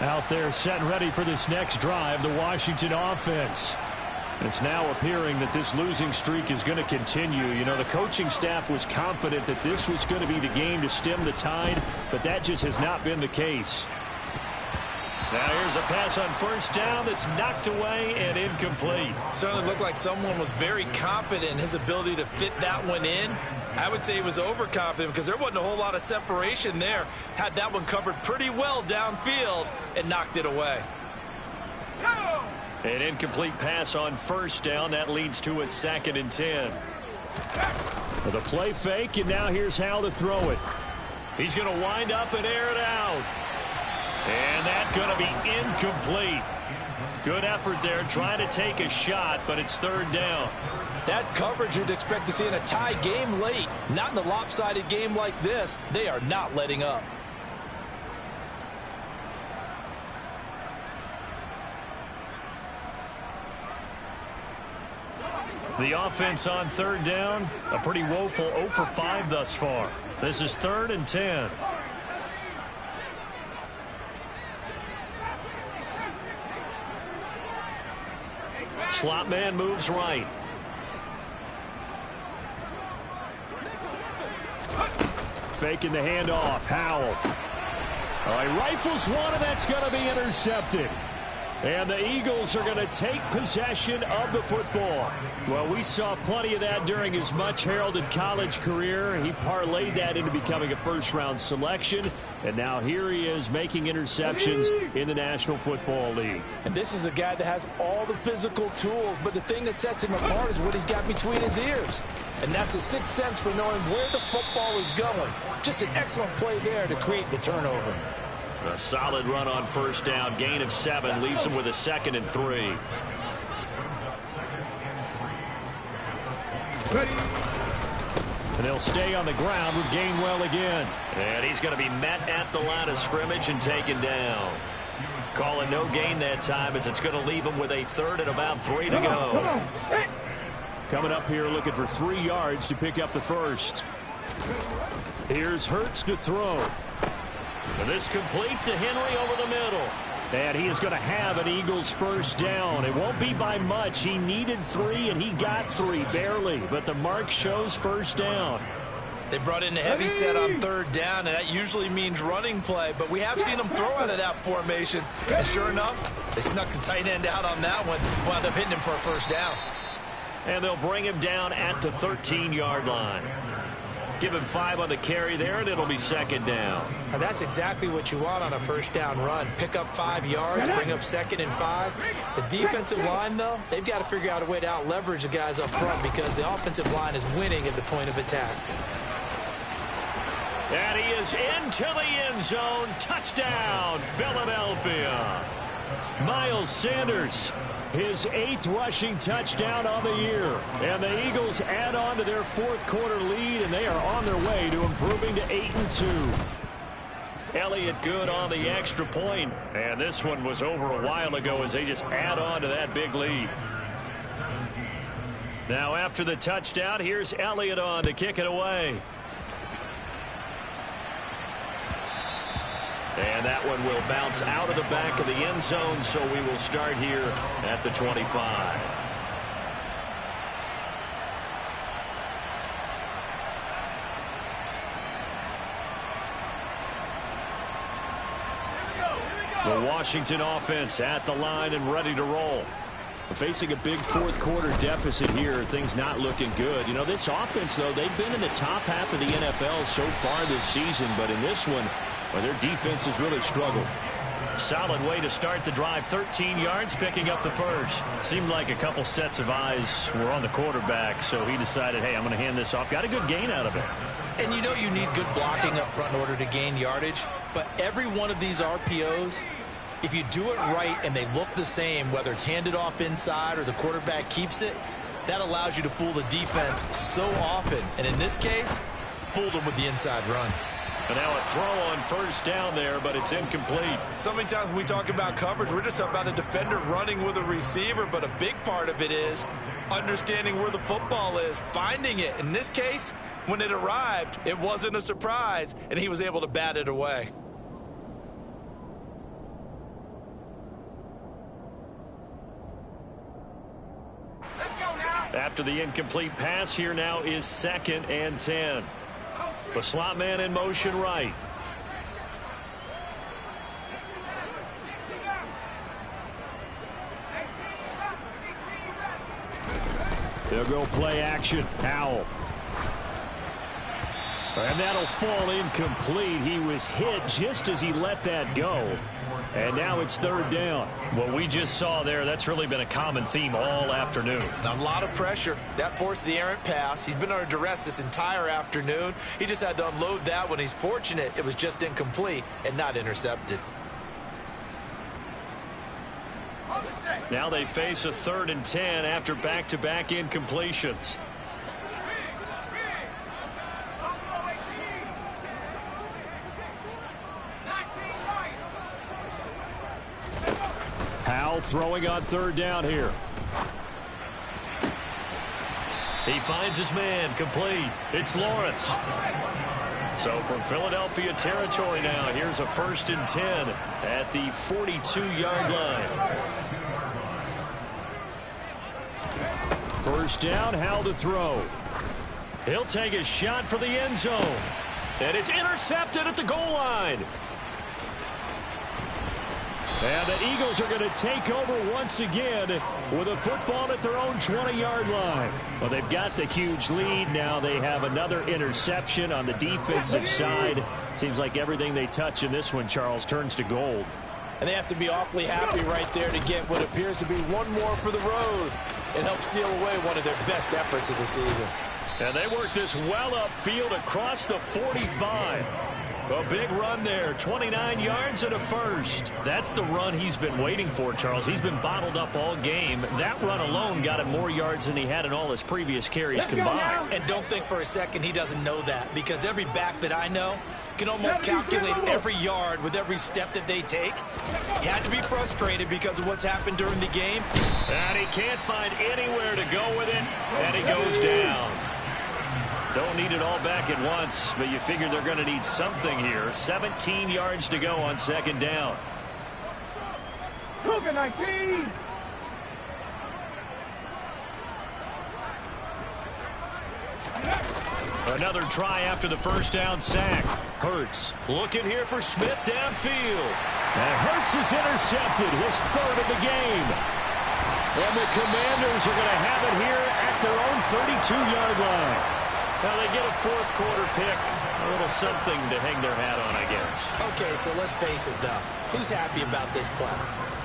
Out there set and ready for this next drive, the Washington offense. It's now appearing that this losing streak is going to continue. You know, the coaching staff was confident that this was going to be the game to stem the tide, but that just has not been the case. Now here's a pass on 1st down that's knocked away and incomplete. Certainly looked like someone was very confident in his ability to fit that one in. I would say he was overconfident because there wasn't a whole lot of separation there. Had that one covered pretty well downfield and knocked it away. An incomplete pass on 1st down. That leads to a 2nd and 10. With a play fake, and now here's how to throw it. He's going to wind up and air it out. And that's going to be incomplete. Good effort there trying to take a shot, but it's 3rd down. That's coverage you'd expect to see in a tie game late. Not in a lopsided game like this. They are not letting up. The offense on 3rd down, a pretty woeful 0 for 5 thus far. This is 3rd and 10. Slot man moves right. Faking the handoff. Howell. All right, rifles one, and that's going to be intercepted. And the Eagles are going to take possession of the football. Well, we saw plenty of that during his much-heralded college career. He parlayed that into becoming a first-round selection. And now here he is making interceptions in the National Football League. And this is a guy that has all the physical tools, but the thing that sets him apart is what he's got between his ears. And that's the sixth sense for knowing where the football is going. Just an excellent play there to create the turnover. A solid run on 1st down. Gain of 7 leaves him with a 2nd and 3. And they'll stay on the ground with Gainwell again. And he's going to be met at the line of scrimmage and taken down. Calling no gain that time as it's going to leave him with a 3rd and about 3 to go. Coming up here looking for 3 yards to pick up the first. Here's Hurts to throw. And this complete to Henry over the middle. And he is going to have an Eagles first down. It won't be by much. He needed 3, and he got 3, barely. But the mark shows first down. They brought in the heavy set on 3rd down, and that usually means running play. But we have seen them throw out of that formation. And sure enough, they snuck the tight end out on that one. Wound up hitting him for a first down. And they'll bring him down at the 13-yard line. Give him 5 on the carry there, and it'll be second down. And that's exactly what you want on a first down run. Pick up 5 yards, bring up 2nd and 5. The defensive line, though, they've got to figure out a way to out-leverage the guys up front because the offensive line is winning at the point of attack. And he is into the end zone. Touchdown, Philadelphia. Miles Sanders, his 8th rushing touchdown on the year. And the Eagles add on to their 4th quarter lead, and they are on their way to improving to 8-2. Elliott good on the extra point. And this one was over a while ago as they just add on to that big lead. Now after the touchdown, here's Elliott on to kick it away. And that one will bounce out of the back of the end zone, so we will start here at the 25. The Washington offense at the line and ready to roll. Facing a big 4th quarter deficit here, things not looking good. You know, this offense, though, they've been in the top half of the NFL so far this season, but in this one, well, their defense has really struggled. Solid way to start the drive. 13 yards, picking up the first. Seemed like a couple sets of eyes were on the quarterback, so he decided, hey, I'm going to hand this off. Got a good gain out of it. And you know you need good blocking up front in order to gain yardage, but every one of these RPOs, if you do it right and they look the same, whether it's handed off inside or the quarterback keeps it, that allows you to fool the defense so often. And in this case, fooled them with the inside run. And now a throw on first down there, but it's incomplete. So many times when we talk about coverage, we're just about a defender running with a receiver, but a big part of it is understanding where the football is, finding it. In this case, when it arrived, it wasn't a surprise, and he was able to bat it away. After the incomplete pass, here now is 2nd and 10. The slot man in motion right. They'll go play action. Howell. And that'll fall incomplete. He was hit just as he let that go. And now it's 3rd down. What we just saw there, that's really been a common theme all afternoon. A lot of pressure. That forced the errant pass. He's been under duress this entire afternoon. He just had to unload that one. He's fortunate it was just incomplete and not intercepted. Now they face a 3rd and 10 after back-to-back incompletions. Howell throwing on 3rd down here. He finds his man, complete. It's Lawrence. So from Philadelphia territory now, here's a 1st and 10 at the 42-yard line. 1st down, Howell to throw. He'll take a shot for the end zone. And it's intercepted at the goal line. And the Eagles are going to take over once again with a football at their own 20-yard line. Well, they've got the huge lead. Now they have another interception on the defensive side. Seems like everything they touch in this one, Charles, turns to gold. And they have to be awfully happy right there to get what appears to be one more for the road. It helps seal away one of their best efforts of the season. And they work this well upfield across the 45. A big run there, 29 yards and a first. That's the run he's been waiting for, Charles. He's been bottled up all game. That run alone got him more yards than he had in all his previous carries combined. And don't think for a second he doesn't know that, because every back that I know can almost calculate every yard with every step that they take. He had to be frustrated because of what's happened during the game. And he can't find anywhere to go with it, and he goes down. Don't need it all back at once, but you figure they're going to need something here. 17 yards to go on 2nd down. Cougar 19. Another try after the 1st down sack. Hurts looking here for Smith downfield. And Hurts is intercepted, his 3rd of the game. And the Commanders are going to have it here at their own 32-yard line. Well, they get a fourth quarter pick. A little something to hang their hat on, I guess. Okay, so let's face it, though. Who's happy about this play?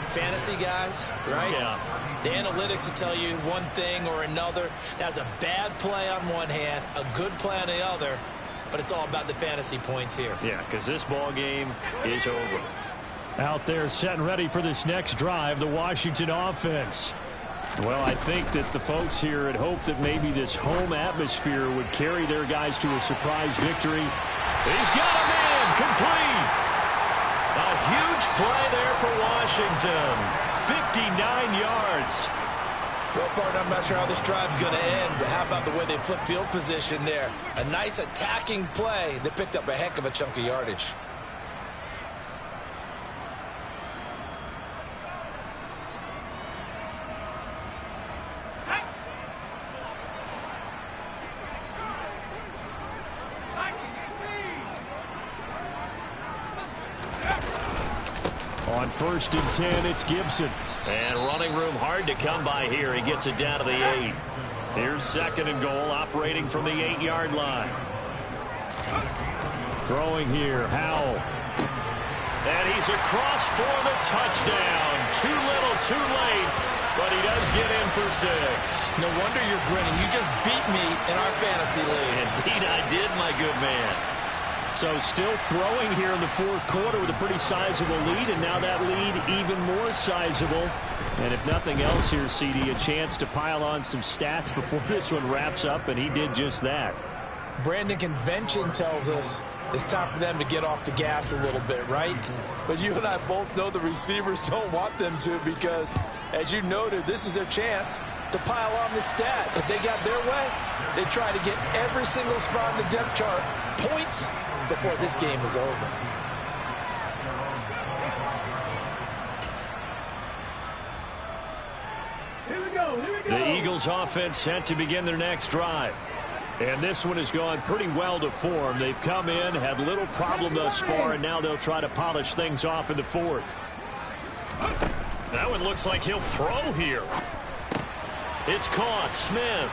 Fantasy guys, right? Yeah. The analytics will tell you one thing or another. That's a bad play on one hand, a good play on the other, but it's all about the fantasy points here. Yeah, because this ball game is over. Out there setting ready for this next drive, the Washington offense. Well, I think that the folks here had hoped that maybe this home atmosphere would carry their guys to a surprise victory. He's got a man complete. A huge play there for Washington. 59 yards. Well, partner, I'm not sure how this drive's going to end, but how about the way they flip field position there? A nice attacking play that picked up a heck of a chunk of yardage. On 1st and 10, it's Gibson. And running room hard to come by here. He gets it down to the 8. Here's 2nd and goal, operating from the 8-yard line. Throwing here, Howell. And he's across for the touchdown. Too little, too late, but he does get in for 6. No wonder you're grinning. You just beat me in our fantasy league. Indeed I did, my good man. So still throwing here in the 4th quarter with a pretty sizable lead, and now that lead even more sizable. And if nothing else here, CD, a chance to pile on some stats before this one wraps up, and he did just that. Brandon, convention tells us it's time for them to get off the gas a little bit, right? But you and I both know the receivers don't want them to, because, as you noted, this is their chance to pile on the stats. If they got their way, they try to get every single spot in the depth chart points before this game is over. Here we go. The Eagles offense set to begin their next drive. And this one has gone pretty well to form. They've come in, had little problem thus far, and now they'll try to polish things off in the 4th. That one looks like he'll throw here. It's caught, Smith.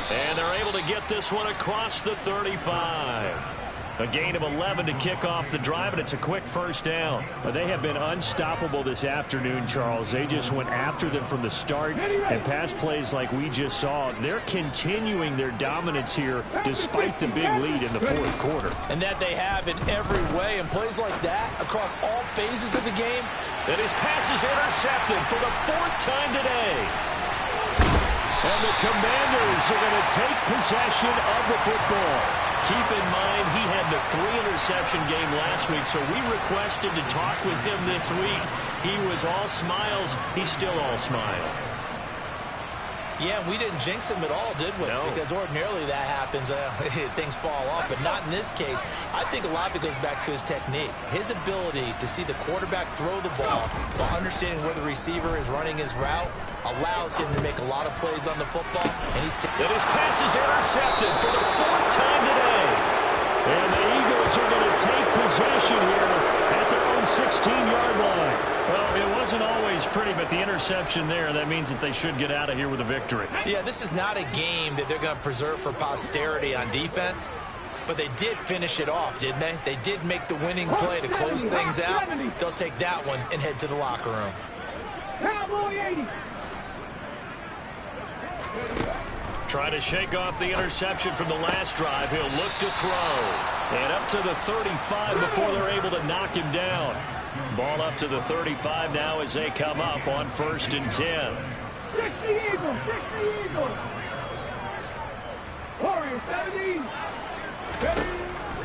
And they're able to get this one across the 35. A gain of 11 to kick off the drive, and it's a quick first down. Well, they have been unstoppable this afternoon, Charles. They just went after them from the start, and pass plays like we just saw. They're continuing their dominance here despite the big lead in the 4th quarter. And that they have in every way, and plays like that across all phases of the game. And his pass is intercepted for the 4th time today. And the Commandos are going to take possession of the football. Keep in mind, he had the 3-interception game last week, so we requested to talk with him this week. He was all smiles. He's still all smile. Yeah, we didn't jinx him at all, did we? No. Because ordinarily that happens. Things fall off, but not in this case. I think a lot of it goes back to his technique. His ability to see the quarterback throw the ball while understanding where the receiver is running his route allows him to make a lot of plays on the football. And his pass is intercepted for the 4th time today. And the Eagles are going to take possession here at their own 16-yard line. Well, it wasn't always pretty, but the interception there, that means that they should get out of here with a victory. Yeah, this is not a game that they're going to preserve for posterity on defense, but they did finish it off, didn't they? They did make the winning play to close things out. They'll take that one and head to the locker room. Cowboy 80. Trying to shake off the interception from the last drive. He'll look to throw. And up to the 35 before they're able to knock him down. Ball up to the 35 now as they come up on 1st and 10. 60 Eagles. 60 Eagles. Warriors 70.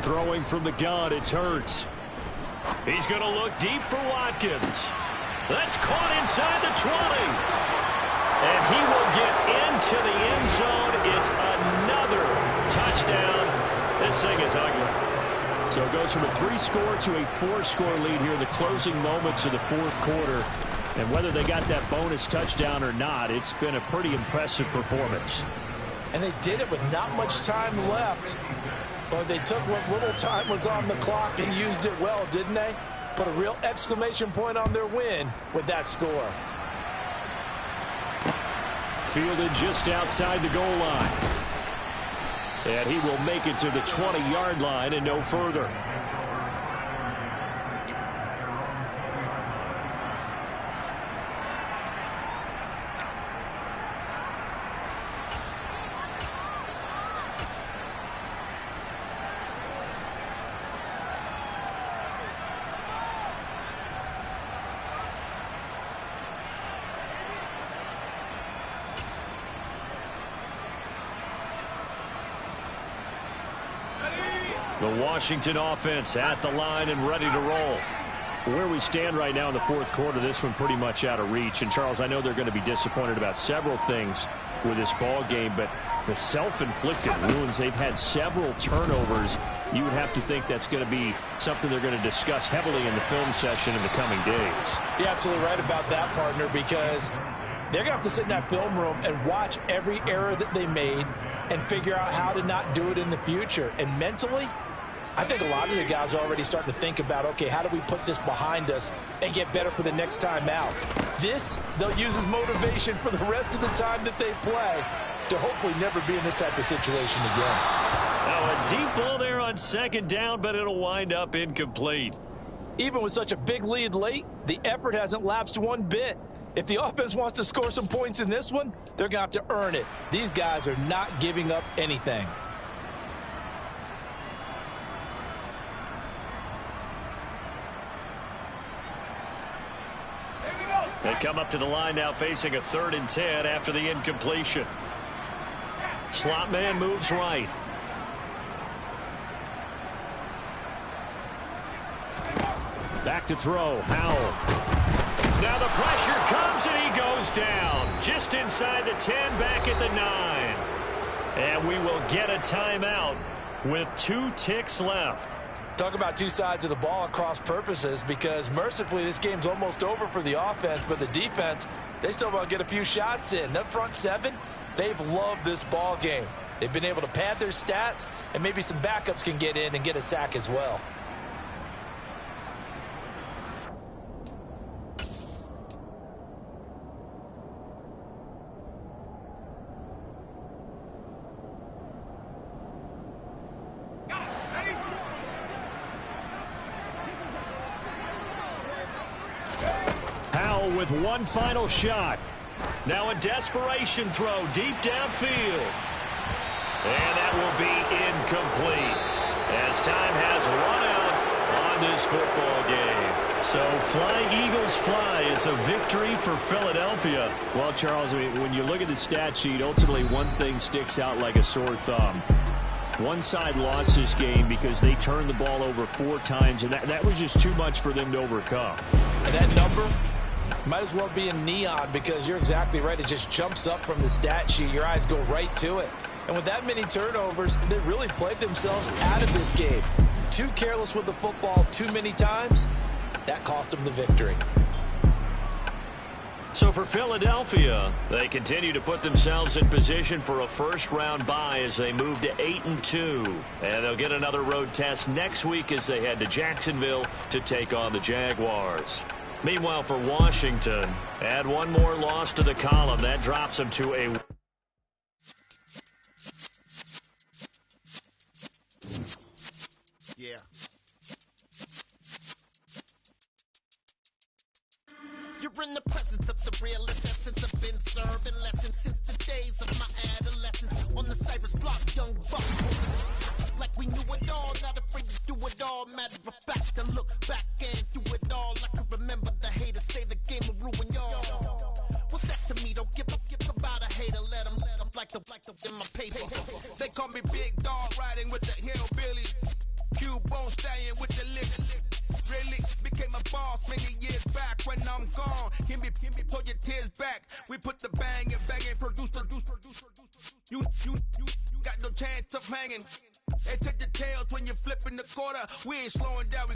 Throwing from the gun, it's Hurts. He's going to look deep for Watkins. That's caught inside the 20. And he will get into the end zone. It's another touchdown. This thing is ugly. So it goes from a 3-score to a 4-score lead here in the closing moments of the 4th quarter. And whether they got that bonus touchdown or not, it's been a pretty impressive performance. And they did it with not much time left. But they took what little time was on the clock and used it well, didn't they? Put a real exclamation point on their win with that score. Fielded just outside the goal line. And he will make it to the 20-yard line and no further. The Washington offense at the line and ready to roll. Where we stand right now in the fourth quarter, this one pretty much out of reach. And, Charles, I know they're going to be disappointed about several things with this ball game, but the self-inflicted wounds, they've had several turnovers. You would have to think that's going to be something they're going to discuss heavily in the film session in the coming days. You're absolutely right about that, partner, because they're going to have to sit in that film room and watch every error that they made and figure out how to not do it in the future. And mentally, I think a lot of the guys are already starting to think about, okay, how do we put this behind us and get better for the next time out? This, they'll use as motivation for the rest of the time that they play to hopefully never be in this type of situation again. Now a deep ball there on second down, but it'll wind up incomplete. Even with such a big lead late, the effort hasn't lapsed one bit. If the offense wants to score some points in this one, they're going to have to earn it. These guys are not giving up anything. They come up to the line now facing a 3rd and 10 after the incompletion. Slot man moves right. Back to throw, Howell. Now the pressure comes and he goes down. Just inside the 10, back at the 9. And we will get a timeout with 2 ticks left. Talk about two sides of the ball at cross purposes, because mercifully this game's almost over for the offense, but the defense, they still want to get a few shots in. That front 7, they've loved this ball game. They've been able to pad their stats, and maybe some backups can get in and get a sack as well. With one final shot. Now a desperation throw deep downfield. And that will be incomplete as time has run out on this football game. So flying Eagles fly. It's a victory for Philadelphia. Well, Charles, when you look at the stat sheet, ultimately one thing sticks out like a sore thumb. One side lost this game because they turned the ball over 4 times, and that was just too much for them to overcome. And that number might as well be in neon, because you're exactly right. It just jumps up from the stat sheet. Your eyes go right to it. And with that many turnovers, they really played themselves out of this game. Too careless with the football too many times. That cost them the victory. So for Philadelphia, they continue to put themselves in position for a first-round bye as they move to 8-2. And they'll get another road test next week as they head to Jacksonville to take on the Jaguars. Meanwhile, for Washington, add one more loss to the column. That drops them to a... Yeah. You're in the presence of the realest essence. I've been serving lessons since the days of my adolescence. On the Cypress block, young bucks. Like we knew it all, not afraid to do it all. Matter of fact, to look back and do it all. I can remember the haters say the game will ruin y'all. What's that to me? Don't give about a hater. Let them like the in my paper. They call me Big Dog, riding with the hillbilly. Q-Bone staying with the lick. Really became a boss many years back. When I'm gone, give me, pull your tears back. We put the bang and produce. You got no chance of hanging. They take the tails when you're flipping the quarter. We ain't slowing down.